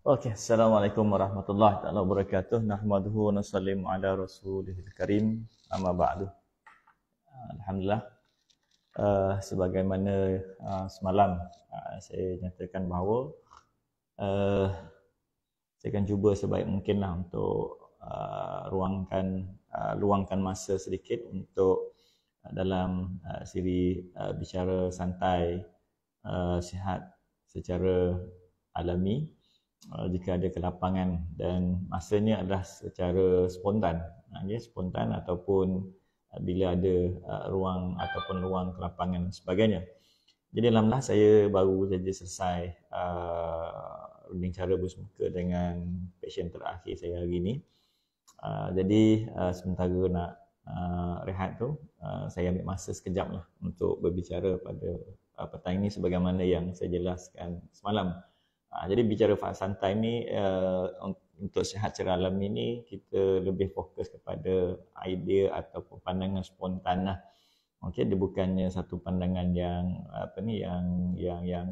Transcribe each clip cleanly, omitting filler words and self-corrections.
Okey, Assalamualaikum warahmatullahi taala wabarakatuh. Nahmaduhu wa nusallimu ala rasulihil karim. Amma ba'du. Alhamdulillah, sebagaimana semalam saya nyatakan bahawa uh, saya akan cuba sebaik mungkinlah untuk luangkan masa sedikit untuk dalam siri bicara santai sihat secara alami jika ada kelapangan, dan masanya adalah secara spontan, spontan ataupun bila ada ruang ataupun luang kelapangan dan sebagainya. Jadi alhamdulillah saya baru saja selesai runding cara bersemuka dengan pasien terakhir saya hari ini. Jadi sementara nak rehat tu, saya ambil masa sekejap lah untuk berbicara pada petang ini sebagaimana yang saya jelaskan semalam. Jadi bicara faz santai ni untuk sihat secara alami ni, kita lebih fokus kepada idea ataupun pandangan spontan lah. Okey, dia bukannya satu pandangan yang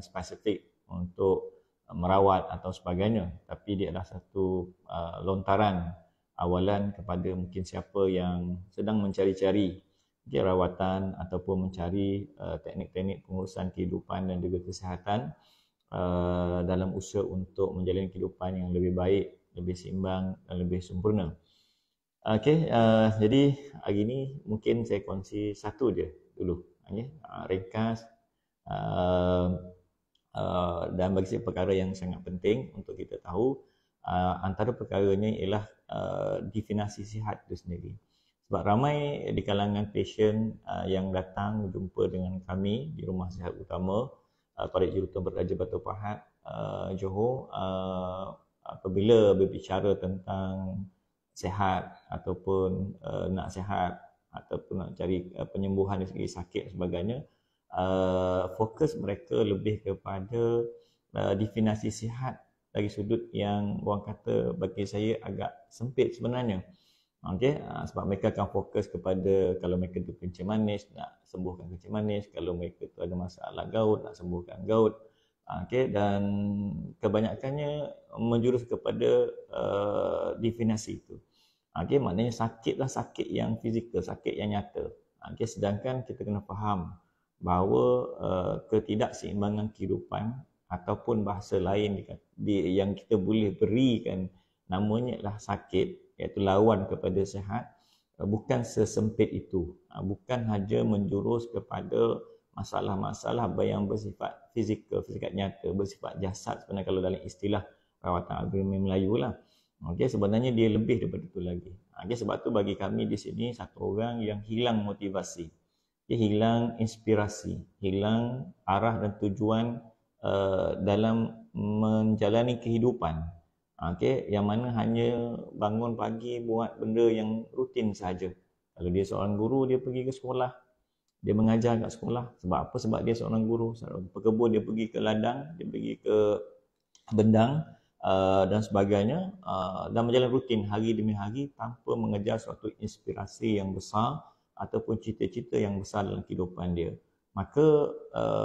spesifik untuk merawat atau sebagainya, tapi dia adalah satu lontaran awalan kepada mungkin siapa yang sedang mencari-cari rawatan ataupun mencari teknik-teknik pengurusan kehidupan dan juga kesihatan dalam usaha untuk menjalani kehidupan yang lebih baik, lebih seimbang dan lebih sempurna. Okey, jadi hari ini mungkin saya kongsi satu je dulu, ringkas, dan bagi saya perkara yang sangat penting untuk kita tahu. Antara perkaranya ialah definisi sihat itu sendiri. Sebab ramai di kalangan pasien yang datang berjumpa dengan kami di Rumah Sihat Utama pada Juruterm Beraja Batu Pahat, Johor, apabila berbicara tentang sihat ataupun nak sihat ataupun nak cari penyembuhan dari segi sakit dan sebagainya, fokus mereka lebih kepada definisi sihat dari sudut yang orang kata bagi saya agak sempit sebenarnya. Okey, sebab mereka akan fokus kepada kalau mereka tu kencing manis, nak sembuhkan kencing manis, kalau mereka tu ada masalah gout, nak sembuhkan gout. Okey, dan kebanyakannya menjurus kepada definisi itu. Okey, maknanya sakitlah sakit yang fizikal, sakit yang nyata. Okey, sedangkan kita kena faham bahawa ketidakseimbangan kehidupan ataupun bahasa lain yang kita boleh berikan namanya adalah sakit, iaitu lawan kepada sihat, bukan sesempit itu. Bukan hanya menjurus kepada masalah-masalah yang bersifat fizikal, bersifat nyata, bersifat jasad sebenarnya kalau dalam istilah rawatan agama Melayu lah. Okey, sebenarnya dia lebih daripada itu lagi. Okey, sebab tu bagi kami di sini satu orang yang hilang motivasi, dia hilang inspirasi, hilang arah dan tujuan dalam menjalani kehidupan. Okey, yang mana hanya bangun pagi buat benda yang rutin saja. Kalau dia seorang guru, dia pergi ke sekolah, dia mengajar kat sekolah. Sebab apa? Sebab dia seorang guru. Seorang pekebun, dia pergi ke ladang, dia pergi ke bendang dan sebagainya, dan berjalan rutin hari demi hari tanpa mengejar suatu inspirasi yang besar ataupun cita-cita yang besar dalam kehidupan dia. Maka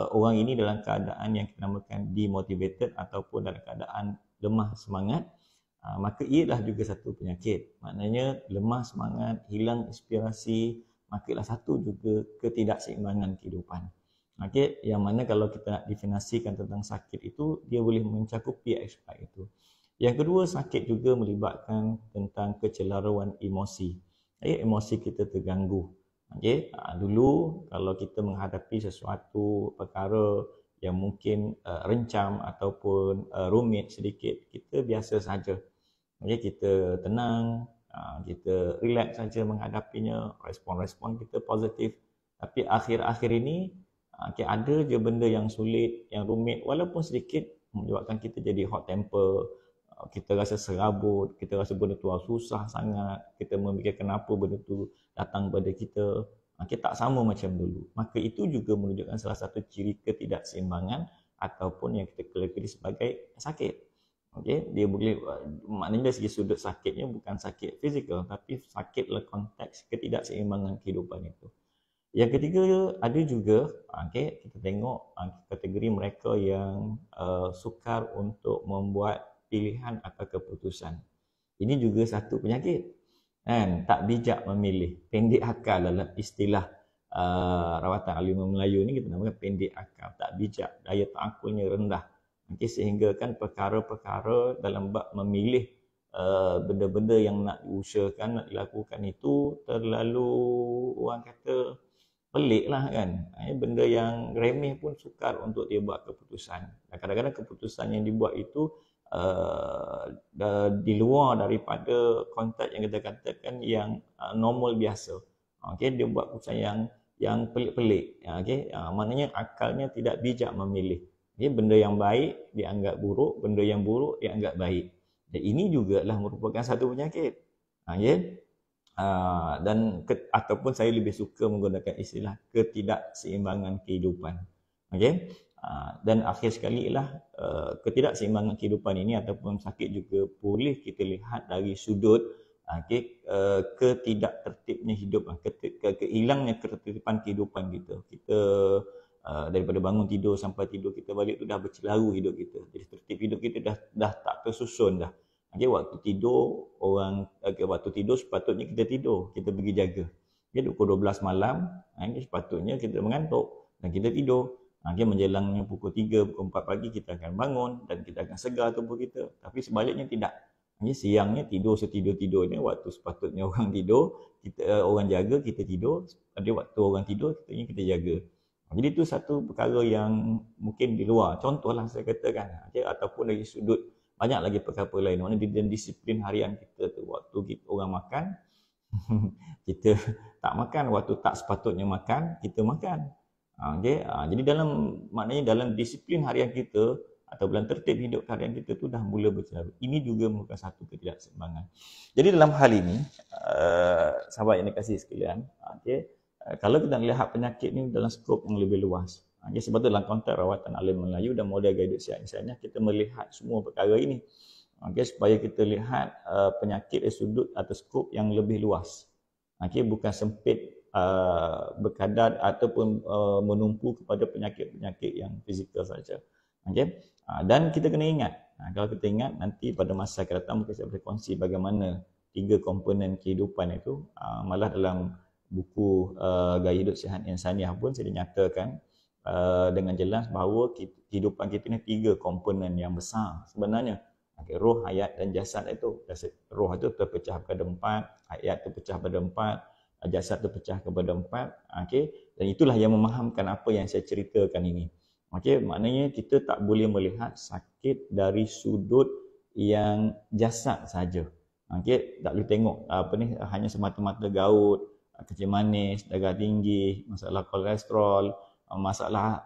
orang ini dalam keadaan yang kita namakan demotivated ataupun dalam keadaan lemah semangat, maka ia adalah juga satu penyakit. Maknanya lemah semangat, hilang inspirasi, maka ialah satu juga ketidakseimbangan kehidupan. Okey, yang mana kalau kita nak definisikan tentang sakit itu, dia boleh mencakupi aspek itu. Yang kedua, sakit juga melibatkan tentang kecelaruan emosi. Emosi kita terganggu. Okey, dulu kalau kita menghadapi sesuatu perkara yang mungkin rencam ataupun rumit sedikit, kita biasa saja. Okey, kita tenang, kita relax saja menghadapinya, respon-respon kita positif. Tapi akhir-akhir ini ada je benda yang sulit, yang rumit, walaupun sedikit, menyebabkan kita jadi hot temper, kita rasa serabut, kita rasa benda tu susah sangat, kita memikirkan kenapa benda tu datang pada kita. Kita tak sama macam dulu. Maka itu juga menunjukkan salah satu ciri ketidakseimbangan ataupun yang kita kategori sebagai sakit. Okey, dia boleh, maknanya dari segi sudut sakitnya bukan sakit fizikal, tapi sakit dalam konteks ketidakseimbangan kehidupan itu. Yang ketiga, ada juga kita tengok kategori mereka yang sukar untuk membuat pilihan atau keputusan. Ini juga satu penyakit. Kan? Tak bijak memilih. Pendek akal dalam istilah rawatan ahli Melayu ni kita namakan pendek akal. Tak bijak. Daya tangkulnya rendah. Okay, sehingga kan perkara-perkara dalam bab memilih benda-benda yang nak diusahakan, nak dilakukan itu terlalu orang kata pelik lah kan. Benda yang remeh pun sukar untuk dia buat keputusan. Dan kadang-kadang keputusan yang dibuat itu di luar daripada konteks yang kita katakan yang normal biasa. Okay, dia buat keputusan yang pelik-pelik. Okay, maknanya akalnya tidak bijak memilih. Okay, benda yang baik dianggap buruk, benda yang buruk dianggap baik. Dan ini juga lah merupakan satu penyakit. Okay? Ataupun saya lebih suka menggunakan istilah ketidakseimbangan kehidupan. Okay? Dan akhir sekali ialah ketidakseimbangan kehidupan ini ataupun sakit juga boleh kita lihat dari sudut ketidaktertibnya hidup, kehilangnya ketertiban kehidupan kita. Kita daripada bangun tidur sampai tidur kita balik tu dah bercelaru hidup kita. Jadi tertib hidup kita dah tak tersusun dah. Waktu tidur sepatutnya kita tidur, kita pergi jaga. Pukul 12 malam, sepatutnya kita mengantuk dan kita tidur. Menjelangnya pukul 3, pukul 4 pagi kita akan bangun dan kita akan segar tubuh kita. Tapi sebaliknya tidak. Siangnya tidur setidur-tidurnya, waktu sepatutnya orang tidur, orang jaga, kita tidur. Ada waktu orang tidur, kita jaga. Jadi itu satu perkara yang mungkin di luar. Contohlah saya katakan. Ataupun dari sudut banyak lagi perkara lain. Mana di disiplin harian kita tu. Waktu orang makan, kita tak makan. Waktu tak sepatutnya makan, kita makan. Jadi maknanya dalam disiplin harian kita atau dalam tertib hidup harian kita tu dah mula bercelaru. Ini juga merupakan satu ketidakseimbangan. Jadi dalam hal ini, sahabat yang dikasihi sekalian, kalau kita melihat penyakit ni dalam skop yang lebih luas, sebab tu dalam konteks rawatan ahli Melayu dan model gaya hidup sihat insaniah, kita melihat semua perkara ini. Supaya kita lihat penyakit dari sudut atau skop yang lebih luas. Bukan sempit berkadar ataupun menumpu kepada penyakit-penyakit yang fizikal saja. Dan kita kena ingat, kalau kita ingat nanti pada masa akan datang mungkin saya boleh kongsi bagaimana 3 komponen kehidupan itu, malah dalam buku gaya hidup sihat insaniah pun saya dinyatakan dengan jelas bahawa kehidupan kita ni 3 komponen yang besar sebenarnya. Roh, hayat dan jasad itu. Roh itu terpecah kepada 4, hayat terpecah kepada 4, jasad terpecah kepada 4. Dan itulah yang memahamkan apa yang saya ceritakan ini. Maknanya kita tak boleh melihat sakit dari sudut yang jasad saja. Tak boleh tengok hanya semata-mata gaut, kencing manis, darah tinggi, masalah kolesterol, masalah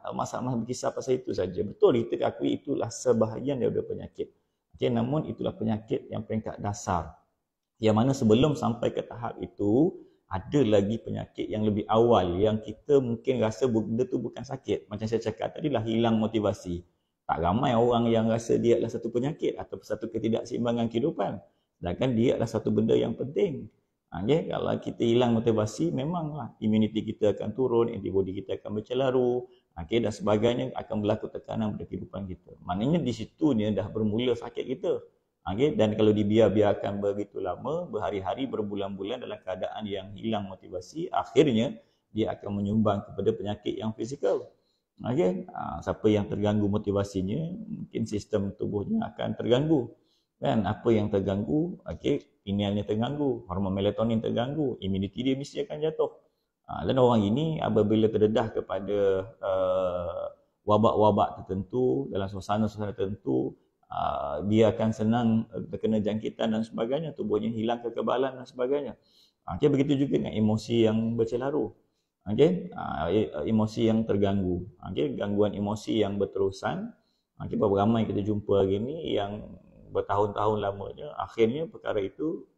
berkisar pasal itu saja. Betul, kita akui itulah sebahagian daripada penyakit. Namun itulah penyakit yang peringkat dasar. Yang mana sebelum sampai ke tahap itu, ada lagi penyakit yang lebih awal yang kita mungkin rasa benda tu bukan sakit. Macam saya cakap tadi lah, hilang motivasi. Tak ramai orang yang rasa dia adalah satu penyakit atau satu ketidakseimbangan kehidupan. Sedangkan dia adalah satu benda yang penting. Kalau kita hilang motivasi, memanglah imuniti kita akan turun, antibody kita akan bercelaru, dan sebagainya, akan berlaku tekanan pada kehidupan kita. Maknanya di situ ni dah bermula sakit kita. Dan kalau dibiarkan begitu lama, berhari-hari, berbulan-bulan dalam keadaan yang hilang motivasi, akhirnya dia akan menyumbang kepada penyakit yang fizikal. Siapa yang terganggu motivasinya, mungkin sistem tubuhnya akan terganggu. Apa yang terganggu, pinealnya terganggu, hormon melatonin terganggu, imuniti dia mesti akan jatuh. Dan orang ini apabila terdedah kepada wabak-wabak tertentu, dalam suasana-suasana tertentu, dia akan senang terkena jangkitan dan sebagainya, tubuhnya hilang kekebalan dan sebagainya. Begitu juga dengan emosi yang bercelaru. Emosi yang terganggu. Gangguan emosi yang berterusan. Berapa ramai kita jumpa hari ini yang bertahun-tahun lamanya, akhirnya perkara itu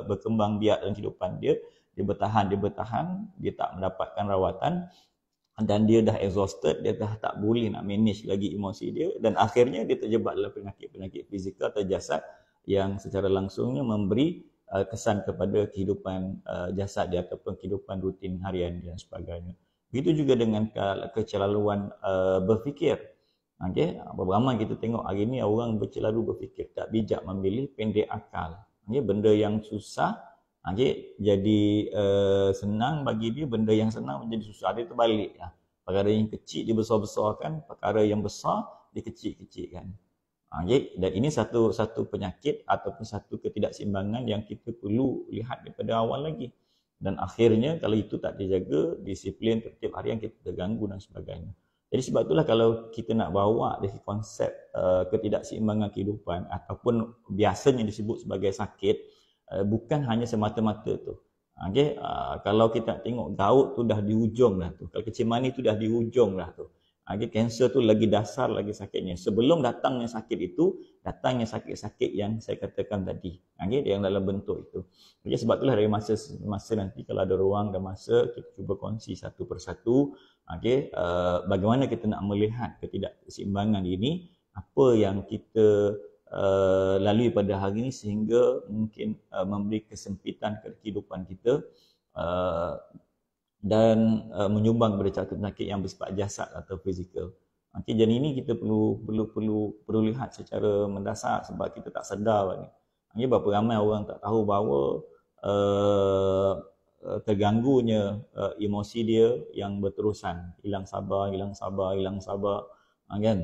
berkembang biak dalam kehidupan dia. Dia bertahan, dia tak mendapatkan rawatan dan dia dah exhausted, dia dah tak boleh nak manage lagi emosi dia dan akhirnya dia terjebak dalam penyakit-penyakit fizikal atau jasad yang secara langsungnya memberi kesan kepada kehidupan jasad dia ataupun kehidupan rutin harian dia dan sebagainya. Begitu juga dengan kecelaluan berfikir. Okey, berapa ramai kita tengok hari ni orang selalu berfikir tak bijak memilih, pendek akal. Okey, benda yang susah okey jadi senang bagi dia, benda yang senang menjadi susah. Dia terbalik lah. Perkara yang kecil dibesar-besarkan, perkara yang besar dikecil-kecilkan. Okey, dan ini satu penyakit ataupun satu ketidakseimbangan yang kita perlu lihat daripada awal lagi. Dan akhirnya kalau itu tak dijaga, disiplin tertib harian kita terganggu dan sebagainya. Jadi sebab itulah kalau kita nak bawa dari konsep ketidakseimbangan kehidupan ataupun biasanya disebut sebagai sakit, bukan hanya semata-mata tu. Okay? Kalau kita tengok gout tu dah di ujung lah tu. Kalau kecil manis tu dah di ujung lah tu. Okay? Kanser tu lagi dasar lagi sakitnya. Sebelum datangnya sakit itu, datangnya sakit-sakit yang saya katakan tadi. Okay? Yang dalam bentuk itu. Okay? Sebab itulah dari masa nanti kalau ada ruang dan masa, kita cuba kongsi satu persatu. Okay? Bagaimana kita nak melihat ketidakseimbangan ini, apa yang kita lalui pada hari ini sehingga mungkin memberi kesempitan ke kehidupan kita dan menyumbang kepada penyakit yang bersifat jasad atau fizikal. Okay, jadi ini kita perlu lihat secara mendasar sebab kita tak sedar ni. Okay, berapa ramai orang tak tahu bahawa terganggunya emosi dia yang berterusan, hilang sabar, kan?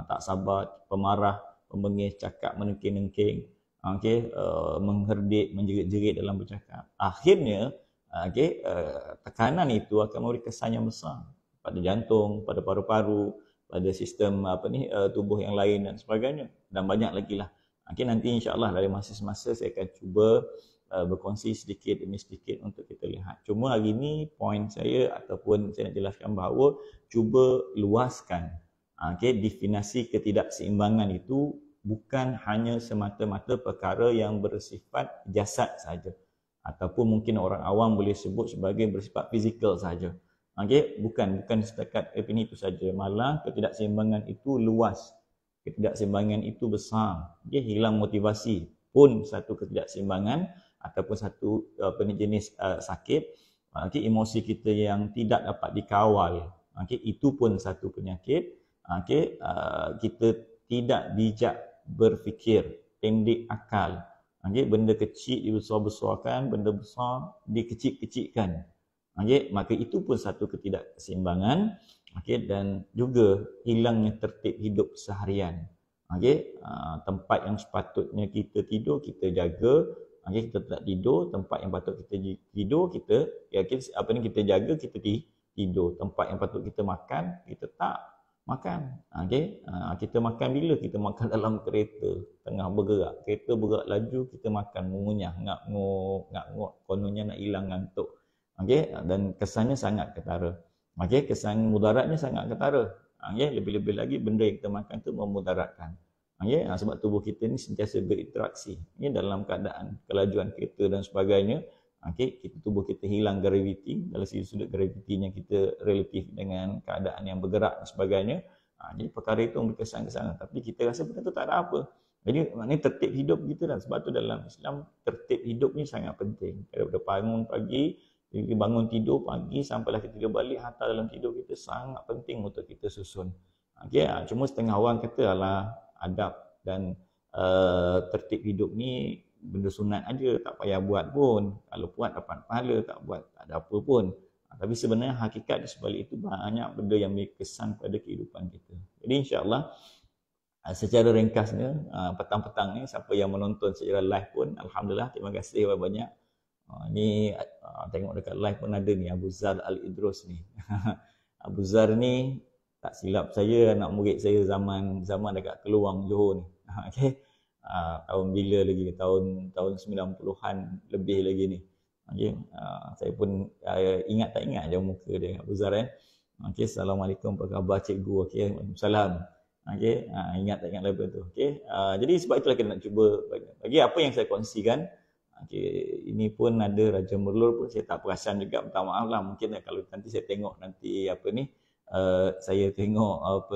Tak sabar, pemarah, pembengis, cakap menengking-nengking, mengherdik, menjerit-jerit dalam bercakap. Akhirnya, tekanan itu akan memberi kesan yang besar pada jantung, pada paru-paru, pada sistem tubuh yang lain dan sebagainya, dan banyak lagi lah. Nanti insya-Allah dari masa-masa saya akan cuba berkongsi sedikit demi sedikit untuk kita lihat. Cuma hari ini poin saya ataupun saya nak jelaskan bahawa cuba luaskan definisi ketidakseimbangan itu bukan hanya semata-mata perkara yang bersifat jasad saja, ataupun mungkin orang awam boleh sebut sebagai bersifat fizikal saja. Bukan setakat ini itu saja. Malah ketidakseimbangan itu luas. Ketidakseimbangan itu besar. Hilang motivasi pun satu ketidakseimbangan ataupun satu jenis sakit. Emosi kita yang tidak dapat dikawal. Itu pun satu penyakit. Kita tidak bijak berfikir, pendek akal. Benda kecil dibesar-besarkan, benda besar dikecil-kecilkan. Maka itu pun satu ketidakseimbangan. Dan juga hilangnya tertib hidup seharian. Tempat yang sepatutnya kita tidur, kita jaga. Kita tak tidur, tempat yang patut kita tidur, kita jaga, kita tidur. Tempat yang patut kita makan, kita tak makan. Kita makan bila? Kita makan dalam kereta, tengah bergerak. Kereta bergerak laju, kita makan, mengunyah, ngak-ngok, kononnya nak hilang ngantuk. Dan kesannya sangat ketara. Kesan mudaratnya sangat ketara. Lebih-lebih lagi benda yang kita makan tu memudaratkan. Sebab tubuh kita ni sentiasa berinteraksi dalam keadaan kelajuan kereta dan sebagainya. Tubuh kita hilang graviti, dalam sudut gravitinya kita relatif dengan keadaan yang bergerak dan sebagainya. Jadi perkara itu memberi kesan-kesan, tapi kita rasa benda tu tak ada apa. Jadi maknanya tertib hidup kita dah. Sebab tu dalam Islam tertib hidup ni sangat penting. Daripada bangun pagi, bangun tidur pagi sampailah kita tidur balik, hatta dalam tidur kita sangat penting untuk kita susun. Cuma setengah orang kata alah adab dan tertib hidup ni benda sunat aja, tak payah buat pun. Kalau buat dapat pahala, tak buat tak ada apa pun. Tapi sebenarnya hakikat di sebalik itu banyak benda yang berkesan pada kehidupan kita. Jadi insya-Allah secara ringkasnya petang-petang ni siapa yang menonton secara live pun alhamdulillah, terima kasih banyak. Ni tengok dekat live pun ada ni Abu Zar Al-Idrus ni. Abu Zar ni tak silap saya anak murid saya zaman dekat Keluang Johor ni. Tahun bila lagi? Tahun 90-an lebih lagi ni. Saya pun ingat tak ingat je muka dia Abu Zar . Assalamualaikum, apa khabar cikgu? Waalaikumsalam. Ingat tak ingat level tu. Jadi sebab itulah kita nak cuba bagi apa yang saya kongsikan. Ini pun ada Raja Merlur pun saya tak perasan juga, minta maaf lah. Mungkin kalau nanti saya tengok nanti saya tengok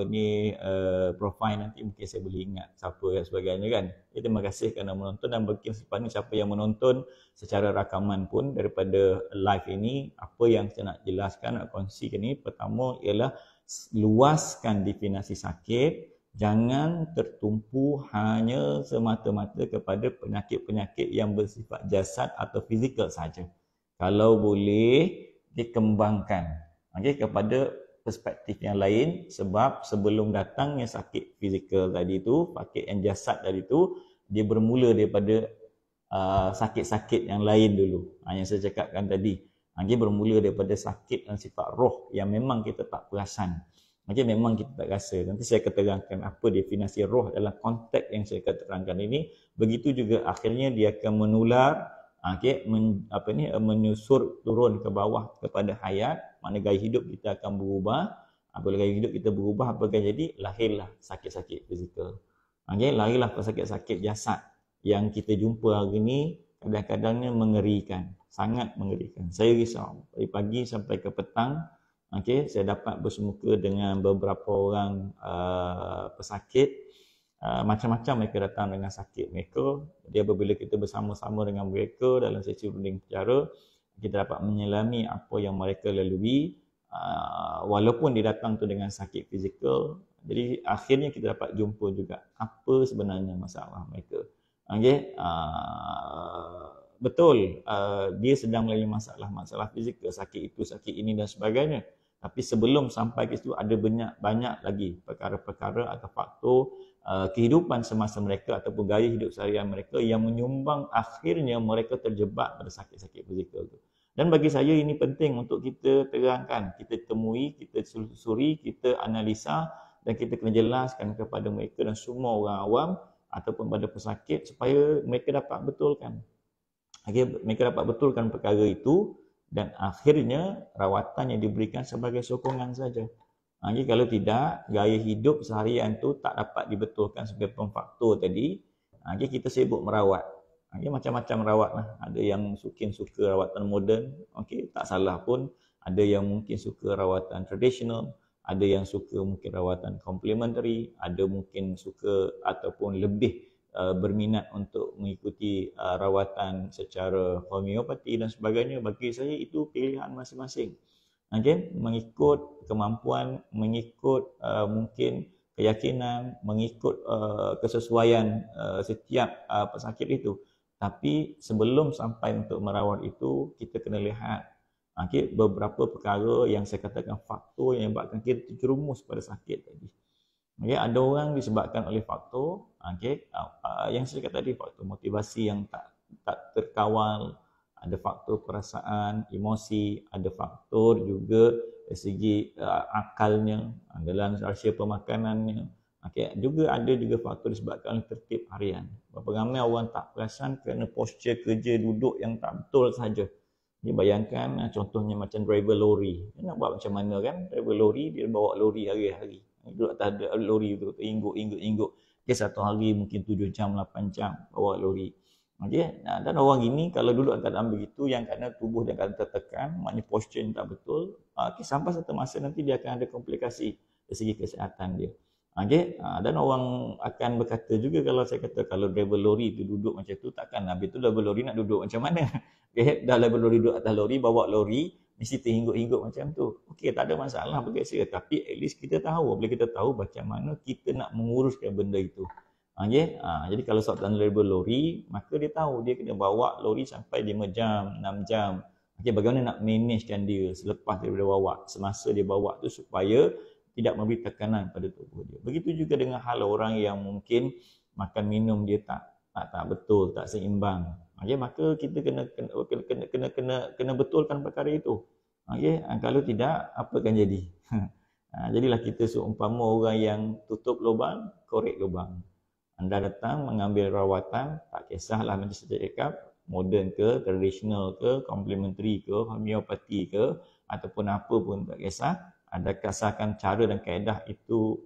profil nanti, mungkin saya boleh ingat siapa dan sebagainya kan. Terima kasih kerana menonton, dan bagi siapa yang menonton secara rakaman pun daripada live ini, apa yang saya nak jelaskan, nak kongsikan ini, pertama ialah luaskan definisi sakit, Jangan tertumpu hanya semata-mata kepada penyakit-penyakit yang bersifat jasad atau fizikal saja. Kalau boleh dikembangkan kepada perspektif yang lain, sebab sebelum datangnya sakit fizikal tadi tu, sakit yang jasad tadi tu, dia bermula daripada sakit-sakit yang lain dulu. Yang saya cakapkan tadi. Dia bermula daripada sakit yang sifat roh yang memang kita tak perasan. Memang kita tak rasa. Nanti saya akan terangkan apa definisi roh dalam konteks yang saya akan terangkan ini. Begitu juga akhirnya dia akan menular, menyusur turun ke bawah kepada hayat. Mana gaya hidup kita akan berubah. Apabila gaya hidup kita berubah, apa akan jadi? Lahirlah sakit-sakit fizikal. Lahirlah sakit-sakit jasad yang kita jumpa hari ini. Kadang-kadangnya mengerikan, sangat mengerikan. Saya risau dari pagi sampai ke petang. Saya dapat bersemuka dengan beberapa orang pesakit. Macam-macam mereka datang dengan sakit mereka. Jadi apabila kita bersama-sama dengan mereka dalam sesi runding bicara, kita dapat menyelami apa yang mereka lalui. Walaupun dia datang tu dengan sakit fizikal, jadi akhirnya kita dapat jumpa juga apa sebenarnya masalah mereka. Betul, dia sedang melalui masalah fizikal, sakit itu, sakit ini dan sebagainya. Tapi sebelum sampai ke situ ada banyak lagi perkara-perkara atau faktor kehidupan semasa mereka ataupun gaya hidup seharian mereka yang menyumbang akhirnya mereka terjebak pada sakit-sakit fizikal itu. Dan bagi saya ini penting untuk kita terangkan, kita temui, kita telusuri, kita analisa dan kita kena jelaskan kepada mereka dan semua orang awam ataupun pada pesakit supaya mereka dapat betulkan. Mereka dapat betulkan perkara itu dan akhirnya rawatan yang diberikan sebagai sokongan saja. Kalau tidak, gaya hidup seharian tu tak dapat dibetulkan sebagai faktor tadi, kita sibuk merawat. Macam-macam rawat lah. Ada yang mungkin suka rawatan moden, tak salah pun. Ada yang mungkin suka rawatan tradisional, ada yang suka mungkin rawatan complementary, ada mungkin suka ataupun lebih berminat untuk mengikuti rawatan secara homeopati dan sebagainya. Bagi saya itu pilihan masing-masing. Mengikut kemampuan, mengikut mungkin keyakinan, mengikut kesesuaian setiap pesakit itu. Tapi sebelum sampai untuk merawat itu, kita kena lihat beberapa perkara yang saya katakan faktor yang menyebabkan kita terjerumus pada sakit tadi. Ada orang disebabkan oleh faktor yang saya kata tadi, faktor motivasi yang tak terkawal, ada faktor perasaan, emosi, ada faktor juga dari segi akalnya, dalam rahsia pemakanannya. Juga ada faktor disebabkan oleh tertib harian. Berapa ramai orang tak perasan kerana posture kerja duduk yang tak betul saja. Dia bayangkan contohnya macam driver lori. Dia nak buat macam mana kan? Driver lori, dia bawa lori hari-hari. Duduk atas lori tu, ingguk. Satu hari mungkin 7 jam, 8 jam bawa lori. Dan orang ini kalau duduk keadaan begitu, yang kerana tubuh dia akan tertekan, maknanya posture tak betul, sampai satu masa nanti dia akan ada komplikasi dari segi kesihatan dia. Dan orang akan berkata juga, kalau saya kata kalau driver lori tu duduk macam tu, takkan habis tu driver lori nak duduk macam mana? Dah driver lori duduk atas lori, bawa lori, mesti terhingguk-hingguk macam tu. Tak ada masalah bagi saya, tapi at least kita tahu, bila kita tahu macam mana kita nak menguruskan benda itu. Jadi kalau seorang driver lori, maka dia tahu dia kena bawa lori sampai 5 jam, 6 jam. Bagaimana nak managekan dia selepas dia bawa, semasa dia bawa tu supaya tidak memberi tekanan pada tubuh dia. Begitu juga dengan hal orang yang mungkin makan minum dia tak betul, tak seimbang. Maka kita kena betulkan perkara itu. Kalau tidak, apa akan jadi? Jadilah kita seumpama orang yang tutup lubang, korek lubang. Anda datang mengambil rawatan, tak kisahlah macam saya cakap, moden ke, tradisional ke, complementary ke, homeopati ke, ataupun apa pun tak kisah. Anda kasarkan cara dan kaedah itu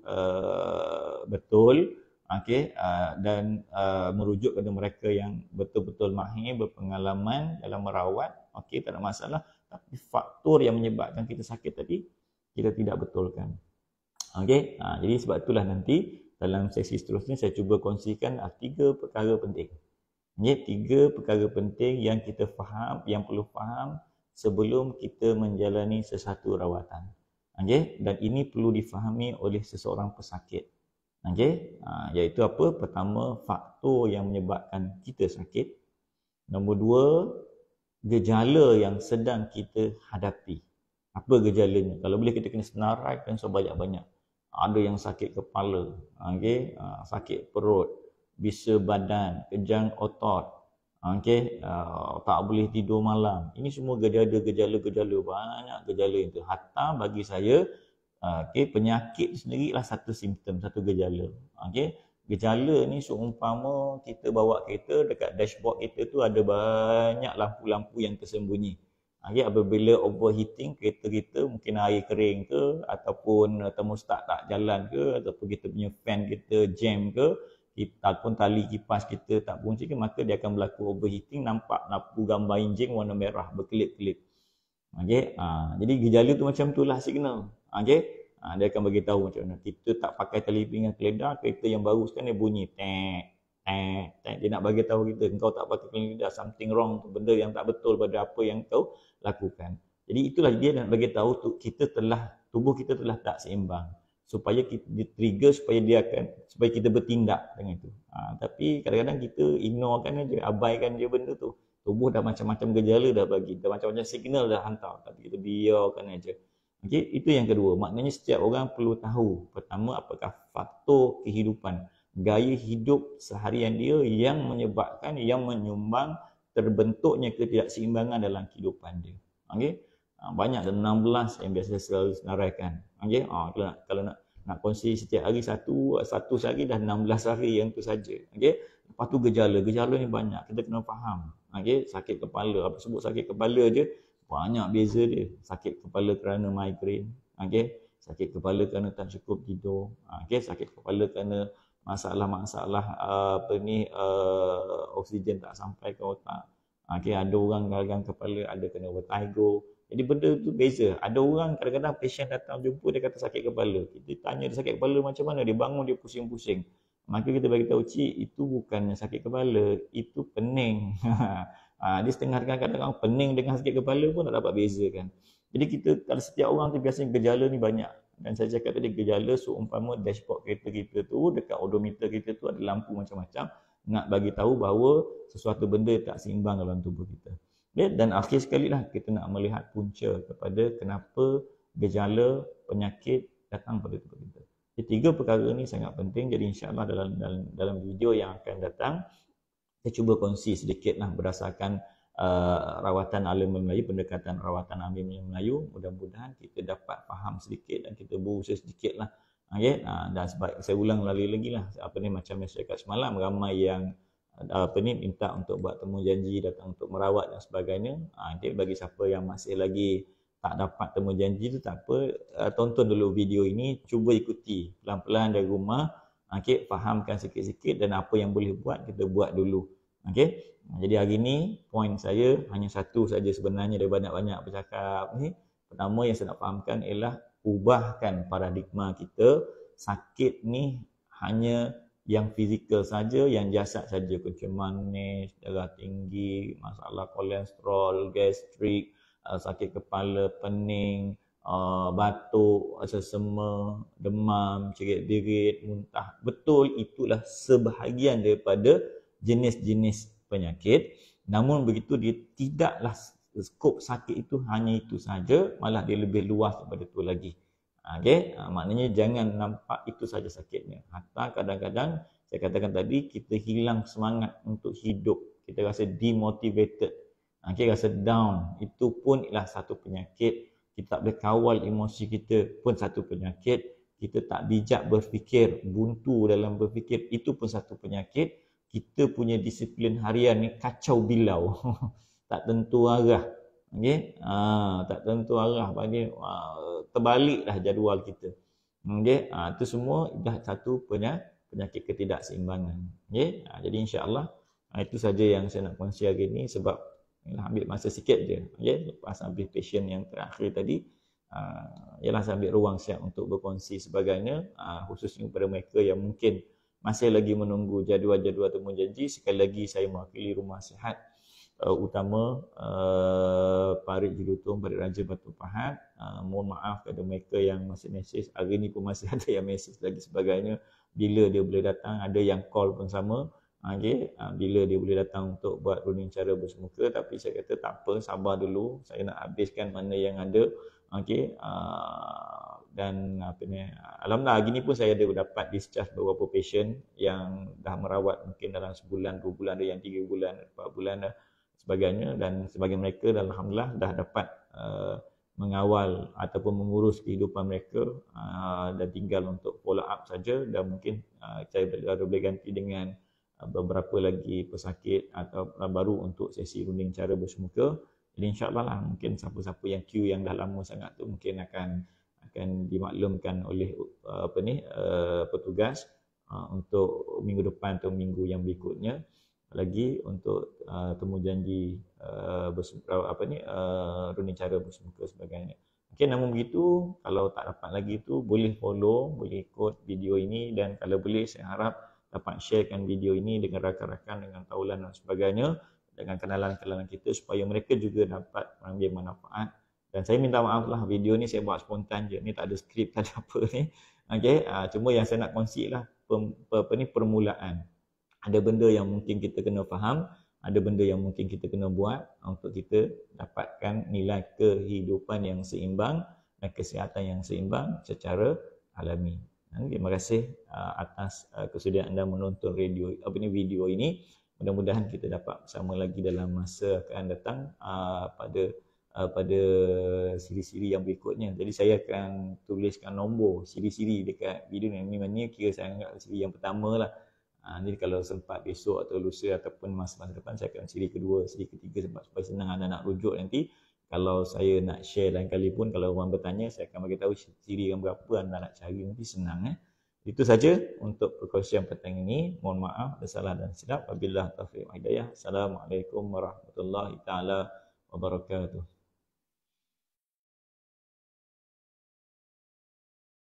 betul, dan merujuk kepada mereka yang betul-betul mahir, berpengalaman dalam merawat, tak ada masalah. Tapi faktor yang menyebabkan kita sakit tadi, kita tidak betulkan. Jadi sebab itulah nanti dalam sesi seterusnya saya cuba kongsikan 3 perkara penting. 3 perkara penting yang kita faham, yang perlu faham sebelum kita menjalani sesuatu rawatan. Dan ini perlu difahami oleh seseorang pesakit. Okey, iaitu apa? Pertama, faktor yang menyebabkan kita sakit. Nombor dua, gejala yang sedang kita hadapi. Apa gejalanya? Kalau boleh kita kena senaraikan sebanyak-banyak. Ada yang sakit kepala, okey, sakit perut, bisa badan, kejang otot, okey, tak boleh tidur malam. Ini semua gejala-gejala, banyak gejala itu. Hatta bagi saya, okey, penyakit sendirilah satu simptom, satu gejala. Okey, gejala ni seumpama kita bawa kereta, dekat dashboard kita tu ada banyak lampu-lampu yang tersembunyi. Okey, apabila overheating kereta kita, mungkin air kering ke, ataupun termostat tak jalan ke, ataupun kita punya fan kita jam ke, ataupun tali kipas kita tak fungsi ke, maka dia akan berlaku overheating, nampak lampu gambar enjin warna merah berkelip-kelip. Okey, jadi gejala tu macam itulah signal. Okey, dia akan bagi tahu macam mana. Kita tak pakai tali pinggang keledar, kereta yang baru sekarang dia bunyi tek tek tek. Dia nak bagi tahu kita, engkau tak pakai tali keledar, something wrong, benda yang tak betul pada apa yang kau lakukan. Jadi itulah dia nak bagi tahu tu kita telah, tubuh kita telah tak seimbang, supaya kita trigger, supaya kita bertindak dengan itu. Tapi kadang-kadang kita ignorekan aja, abaikan je benda tu. Tubuh dah macam-macam gejala dah bagi, dah macam-macam signal dah hantar, tapi kita biarkan aja. Okey, itu yang kedua. Maknanya setiap orang perlu tahu, pertama, apakah faktor kehidupan, gaya hidup seharian dia yang menyebabkan, yang menyumbang terbentuknya ketidakseimbangan dalam kehidupan dia. Okey, banyak, ada 16 yang biasa selalu senaraikan. Okey, kalau nak kongsi setiap hari satu sehari dah 16 hari yang tu saja. Okey, lepas tu gejala ni banyak, kita kena faham. Okey, sakit kepala, apa sebut sakit kepala je, banyak beza dia. Sakit kepala kerana migraine, okey, sakit kepala kerana tak cukup tidur, okey, sakit kepala kerana masalah-masalah oksigen tak sampai ke otak. Okey, ada orang gagang kepala, ada kena vertigo. Jadi benda tu beza. Ada orang kadang-kadang pasien datang jumpa, dia kata sakit kepala. Kita tanya dia sakit kepala macam mana, dia bangun dia pusing-pusing. Maka kita bagi tahu, cik, itu bukannya sakit kepala, itu pening. Dia setengah kadang-kadang pening dengan sakit kepala pun tak dapat bezakan. Jadi kita, kalau setiap orang tu biasanya gejala ni banyak. Dan saya cakap tadi, gejala seumpama dashboard kereta kita tu, dekat odometer kita tu ada lampu macam-macam, nak bagi tahu bahawa sesuatu benda tak seimbang dalam tubuh kita. Dan akhir sekali lah, kita nak melihat punca kepada kenapa gejala penyakit datang pada tubuh kita. Jadi 3 perkara ni sangat penting. Jadi insyaAllah dalam video yang akan datang, saya cuba kongsi sedikit lah berdasarkan rawatan Alim Melayu, pendekatan rawatan Alim Melayu. Mudah-mudahan kita dapat faham sedikit dan kita berusaha sedikit lah. Okay? Dan sebab saya ulang lagi lah, macam yang saya cakap semalam, ramai yang minta untuk buat temu janji, datang untuk merawat dan sebagainya. Jadi bagi siapa yang masih lagi tak dapat temu janji tu, tak apa, tonton dulu video ini, cuba ikuti pelan-pelan dari rumah. Okey, fahamkan sikit-sikit, dan apa yang boleh buat, kita buat dulu. Okey, jadi hari ni poin saya hanya satu saja sebenarnya, dari banyak-banyak bercakap ni. Pertama yang saya nak fahamkan ialah ubahkan paradigma kita. Sakit ni hanya yang fizikal saja, yang jasad saja, kencing manis, darah tinggi, masalah kolesterol, gastrik, sakit kepala, pening, batuk, sesama, demam, cerit-berit, muntah. Betul, itulah sebahagian daripada jenis-jenis penyakit. Namun begitu, dia tidaklah skop sakit itu hanya itu saja, malah dia lebih luas daripada itu lagi. Okey, maknanya jangan nampak itu saja sakitnya. Hatta kadang-kadang saya katakan tadi, kita hilang semangat untuk hidup, kita rasa demotivated, rasa down, itu pun ialah satu penyakit. Kita tak boleh kawal emosi kita pun satu penyakit. Kita tak bijak berfikir, buntu dalam berfikir, itu pun satu penyakit. Kita punya disiplin harian ni kacau bilau, tak tentu arah. Okay? Tak tentu arah, terbaliklah jadual kita. Okay? Itu semua dah satu penyakit ketidakseimbangan. Okay? Jadi insya-Allah itu saja yang saya nak kongsi hari ini, sebab ambil masa sikit je. Okay? Lepas habis patient yang terakhir tadi, ialah saya ambil ruang siap untuk berkongsi sebagainya, khususnya kepada mereka yang mungkin masih lagi menunggu jadual-jadual temu janji. Sekali lagi saya mewakili Rumah Sihat Utama Parit Jelutung, Parit Raja Batu Pahat. Mohon maaf kepada mereka yang masih mesej, hari ni pun masih ada yang mesej lagi sebagainya. bila dia boleh datang, ada yang call pun sama. Okey, bila dia boleh datang untuk buat runding cara bersemuka, tapi saya kata tak apa, sabar dulu, saya nak habiskan mana yang ada. Okey, dan apa ni, alhamdulillah gini pun saya ada dapat discharge beberapa patient yang dah merawat mungkin dalam sebulan, 2 bulan, ada yang 3 bulan, 4 bulan dah sebagainya, dan sebagian mereka alhamdulillah dah dapat mengawal ataupun mengurus kehidupan mereka, dan tinggal untuk follow up saja, dan mungkin saya boleh ganti dengan beberapa lagi pesakit atau baru untuk sesi runding cara bersemuka. Jadi insyaAllah lah, mungkin siapa-siapa yang queue yang dah lama sangat tu mungkin akan dimaklumkan oleh petugas untuk minggu depan atau minggu yang berikutnya lagi untuk temu janji runding cara bersemuka sebagainya. Okay, namun begitu, kalau tak dapat lagi tu boleh follow, boleh ikut video ini, dan kalau boleh saya harap dapat sharekan video ini dengan rakan-rakan, dengan taulan dan sebagainya, dengan kenalan-kenalan kita supaya mereka juga dapat mengambil manfaat. Dan saya minta maaf lah, video ni saya buat spontan je, ni tak ada skrip, tak ada apa ni. Okay, cuma yang saya nak kongsi lah permulaan. Ada benda yang mungkin kita kena faham, ada benda yang mungkin kita kena buat untuk kita dapatkan nilai kehidupan yang seimbang dan kesihatan yang seimbang secara alami. Terima kasih atas kesudian anda menonton video ini. Mudah-mudahan kita dapat bersama lagi dalam masa akan datang pada siri-siri yang berikutnya. Jadi saya akan tuliskan nombor siri-siri dekat video ni, mana kira saya anggap siri yang pertama lah. Jadi kalau sempat besok atau lusa ataupun masa-masa depan, saya akan siri kedua, siri ketiga, supaya senang anda nak rujuk nanti. Kalau saya nak share lain kali pun, kalau orang bertanya, saya akan bagi tahu siri yang berapa anda nak cari, nanti senang. Itu saja untuk perkongsian petang ini. Mohon maaf ada salah dan silap. Wabillahi taufiq wal hidayah. Assalamualaikum warahmatullahi taala wabarakatuh.